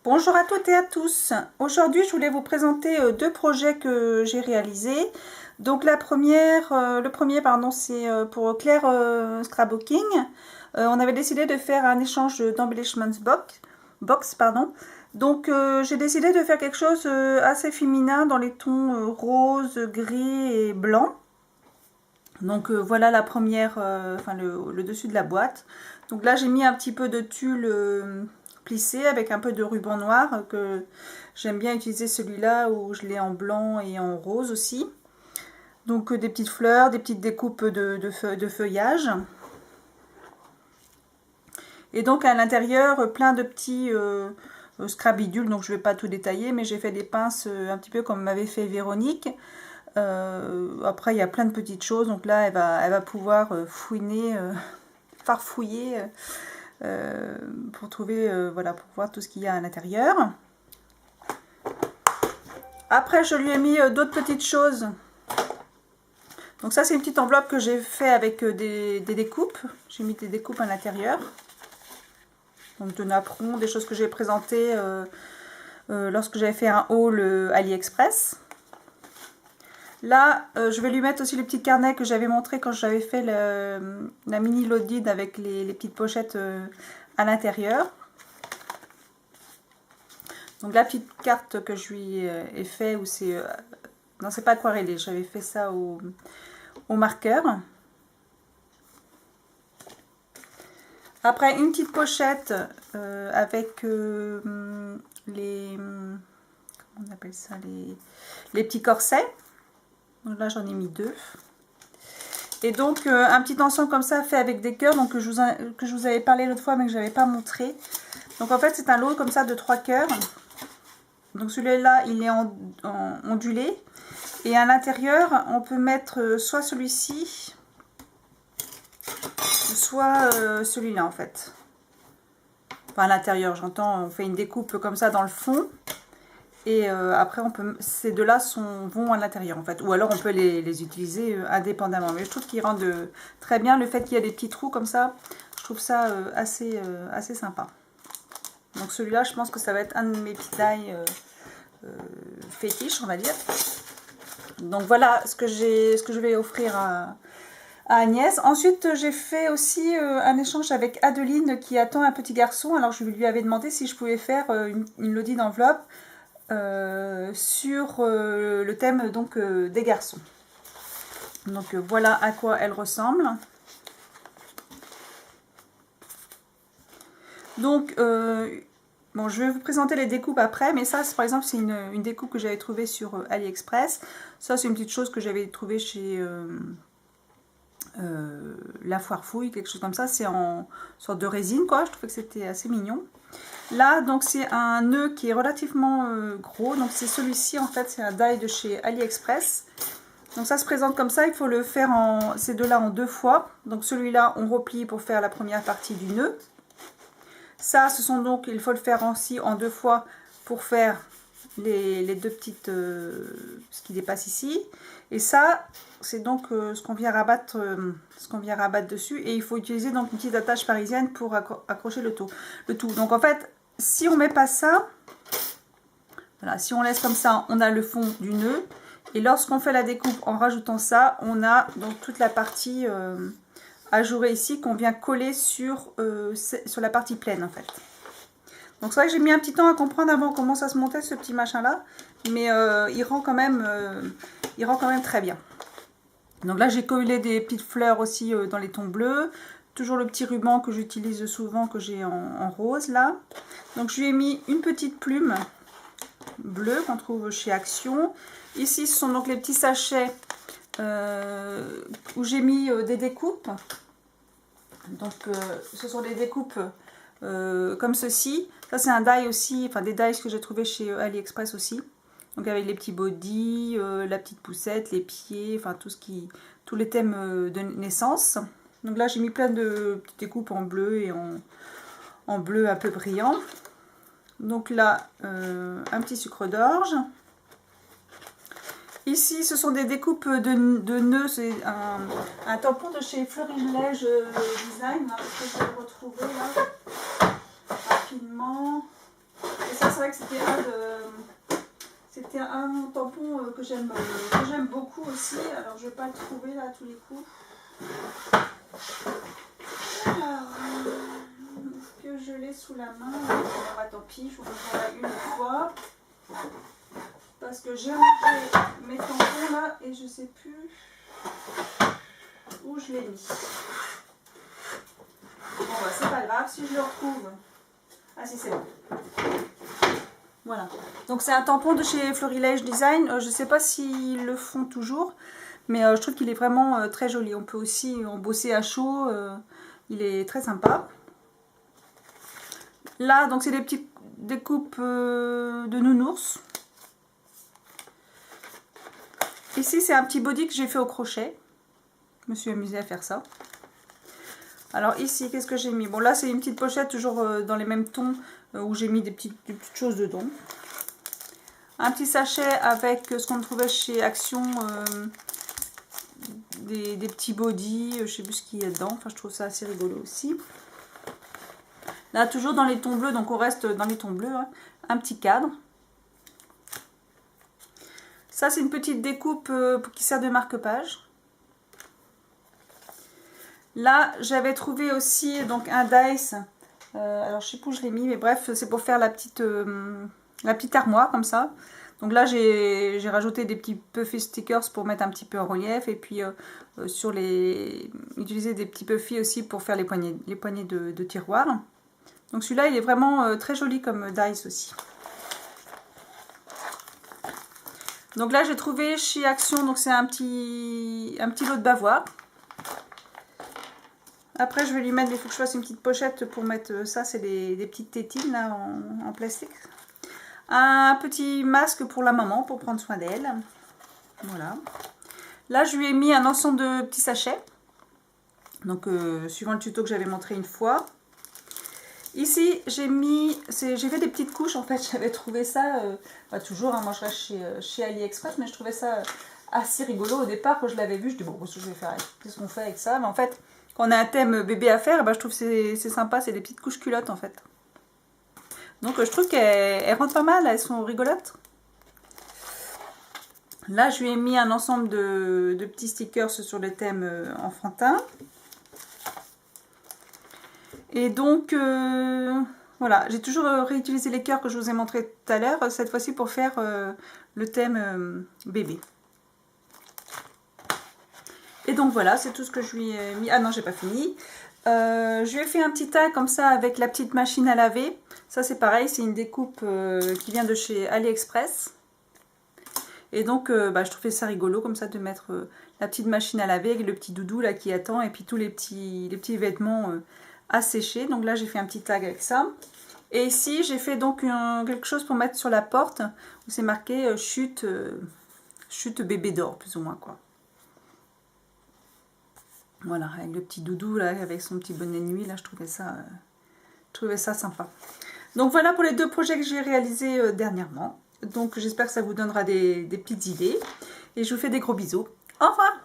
Bonjour à toutes et à tous. Aujourd'hui, je voulais vous présenter deux projets que j'ai réalisés. Donc le premier, c'est pour Claire Scrapbooking. On avait décidé de faire un échange d'embellishments box. Donc j'ai décidé de faire quelque chose assez féminin dans les tons rose, gris et blanc. Donc voilà la première, le dessus de la boîte. Donc là j'ai mis un petit peu de tulle plissé avec un peu de ruban noir, que j'aime bien utiliser celui-là où je l'ai en blanc et en rose aussi. Donc des petites fleurs, des petites découpes de feuillage. Et donc à l'intérieur plein de petits scrabidules, donc je ne vais pas tout détailler, mais j'ai fait des pinces un petit peu comme m'avait fait Véronique. Après il y a plein de petites choses, donc là elle va pouvoir fouiner, farfouiller pour trouver, voilà, pour voir tout ce qu'il y a à l'intérieur. Après je lui ai mis d'autres petites choses. Donc ça c'est une petite enveloppe que j'ai fait avec des découpes. J'ai mis des découpes à l'intérieur. Donc de napperons, des choses que j'ai présentées lorsque j'avais fait un haul AliExpress. Là, je vais lui mettre aussi les petits carnets que j'avais montré quand j'avais fait la mini loaded avec les petites pochettes à l'intérieur. Donc la petite carte que je lui ai fait, où c'est... non, c'est pas aquarellé, j'avais fait ça au marqueur. Après, une petite pochette avec les... comment on appelle ça, les petits corsets. Donc là j'en ai mis deux. Et donc un petit ensemble comme ça fait avec des cœurs, donc que je vous avais parlé l'autre fois mais que je n'avais pas montré. Donc en fait c'est un lot comme ça de 3 cœurs. Donc celui-là il est ondulé. Et à l'intérieur on peut mettre soit celui-ci, soit celui-là en fait. Enfin à l'intérieur j'entends, on fait une découpe comme ça dans le fond. Et après, ces deux-là vont à l'intérieur en fait. Ou alors on peut les utiliser indépendamment. Mais je trouve qu'ils rendent très bien le fait qu'il y a des petits trous comme ça. Je trouve ça assez sympa. Donc celui-là, je pense que ça va être un de mes petits tailles fétiches, on va dire. Donc voilà ce que je vais offrir à Agnès. Ensuite, j'ai fait aussi un échange avec Adeline qui attend un petit garçon. Alors je lui avais demandé si je pouvais faire une loadie d'enveloppe. Sur le thème donc des garçons. Donc voilà à quoi elle ressemble. Donc bon, je vais vous présenter les découpes après, mais ça par exemple c'est une découpe que j'avais trouvée sur AliExpress. Ça c'est une petite chose que j'avais trouvée chez La Foire Fouille, quelque chose comme ça. C'est en sorte de résine quoi, je trouvais que c'était assez mignon. Là, donc c'est un nœud qui est relativement gros. Donc c'est celui-ci en fait, c'est un die de chez AliExpress. Donc ça se présente comme ça, il faut le faire ces deux-là en 2 fois. Donc celui-là, on replie pour faire la première partie du nœud. Ça, il faut le faire aussi en 2 fois pour faire les deux petites, ce qui dépasse ici. Et ça, c'est donc ce qu'on vient rabattre, dessus. Et il faut utiliser donc une petite attache parisienne pour accrocher le tout. Donc en fait, si on met pas ça, voilà, si on laisse comme ça, on a le fond du nœud. Et lorsqu'on fait la découpe en rajoutant ça, on a donc toute la partie ajourée ici qu'on vient coller sur la partie pleine en fait. Donc c'est vrai que j'ai mis un petit temps à comprendre avant comment ça se montait ce petit machin là, mais il rend quand même très bien. Donc là j'ai collé des petites fleurs aussi dans les tons bleus, toujours le petit ruban que j'utilise souvent, que j'ai en rose là. Donc je lui ai mis une petite plume bleue qu'on trouve chez Action. Ici ce sont donc les petits sachets où j'ai mis des découpes. Donc ce sont des découpes comme ceci. Ça c'est un die aussi, enfin des dies que j'ai trouvé chez AliExpress aussi. Donc avec les petits bodys, la petite poussette, les pieds, enfin tous les thèmes de naissance. Donc là j'ai mis plein de petites découpes en bleu et en bleu un peu brillant. Donc là un petit sucre d'orge. Ici ce sont des découpes de nœuds, c'est un tampon de chez Fleury-Lège Design, là, que je vais retrouver là rapidement. Et ça c'est vrai que c'était un tampon que j'aime beaucoup aussi. Alors, je vais pas le trouver là à tous les coups. Alors, est-ce que je l'ai sous la main? Bon, bah, tant pis, je vous montrerai une fois. Parce que j'ai rangé mes tampons là et je sais plus où je l'ai mis. Bon, bah, c'est pas grave si je le retrouve. Ah si, c'est bon. Voilà. Donc c'est un tampon de chez Florilège Design. Je sais pas s'ils le font toujours. Mais je trouve qu'il est vraiment très joli. On peut aussi en bosser à chaud. Il est très sympa. Là, donc c'est des petites découpes de nounours. Ici, c'est un petit body que j'ai fait au crochet. Je me suis amusée à faire ça. Alors ici, qu'est-ce que j'ai mis? Bon, là, c'est une petite pochette, toujours dans les mêmes tons, où j'ai mis des petites choses dedans. Un petit sachet avec ce qu'on trouvait chez Action, des petits bodys, je sais plus ce qu'il y a dedans. Enfin, je trouve ça assez rigolo aussi. Là, toujours dans les tons bleus, donc on reste dans les tons bleus. Hein. Un petit cadre. Ça, c'est une petite découpe qui sert de marque-page. Là, j'avais trouvé aussi donc un dice. Alors, je sais plus où je l'ai mis, mais bref, c'est pour faire la petite armoire comme ça. Donc là, j'ai rajouté des petits puffy stickers pour mettre un petit peu en relief. Et puis, utiliser des petits puffy aussi pour faire les poignées de tiroir. Donc celui-là, il est vraiment très joli comme dice aussi. Donc là, j'ai trouvé chez Action, donc c'est un petit lot de bavoir. Après, je vais lui mettre, il faut que je fasse une petite pochette pour mettre ça, c'est des petites tétines là, en plastique. Un petit masque pour la maman, pour prendre soin d'elle. Voilà. Là, je lui ai mis un ensemble de petits sachets. Donc, suivant le tuto que j'avais montré une fois. Ici, j'ai fait des petites couches, en fait, j'avais trouvé ça, toujours, hein, moi je reste chez AliExpress, mais je trouvais ça assez rigolo au départ, quand je l'avais vu, je dis bon, qu'est-ce que je vais faire, qu'est-ce qu'on fait avec ça? Mais en fait, quand on a un thème bébé à faire, je trouve que c'est sympa, c'est des petites couches culottes en fait. Donc je trouve qu'elles rentrent pas mal, elles sont rigolotes. Là, je lui ai mis un ensemble de petits stickers sur le thème enfantin. Et donc, voilà, j'ai toujours réutilisé les cœurs que je vous ai montré tout à l'heure, cette fois-ci pour faire le thème bébé. Et donc voilà, c'est tout ce que je lui ai mis. Ah non, j'ai pas fini. Je lui ai fait un petit tas comme ça avec la petite machine à laver. Ça c'est pareil, c'est une découpe qui vient de chez AliExpress. Et donc, je trouvais ça rigolo comme ça de mettre la petite machine à laver avec le petit doudou là qui attend et puis tous les petits vêtements à sécher. Donc là j'ai fait un petit tag avec ça. Et ici j'ai fait donc quelque chose pour mettre sur la porte où c'est marqué chute bébé d'or plus ou moins quoi. Voilà, avec le petit doudou là, avec son petit bonnet de nuit là, je trouvais ça sympa. Donc voilà pour les deux projets que j'ai réalisés dernièrement. Donc j'espère que ça vous donnera des petites idées. Et je vous fais des gros bisous. Au revoir!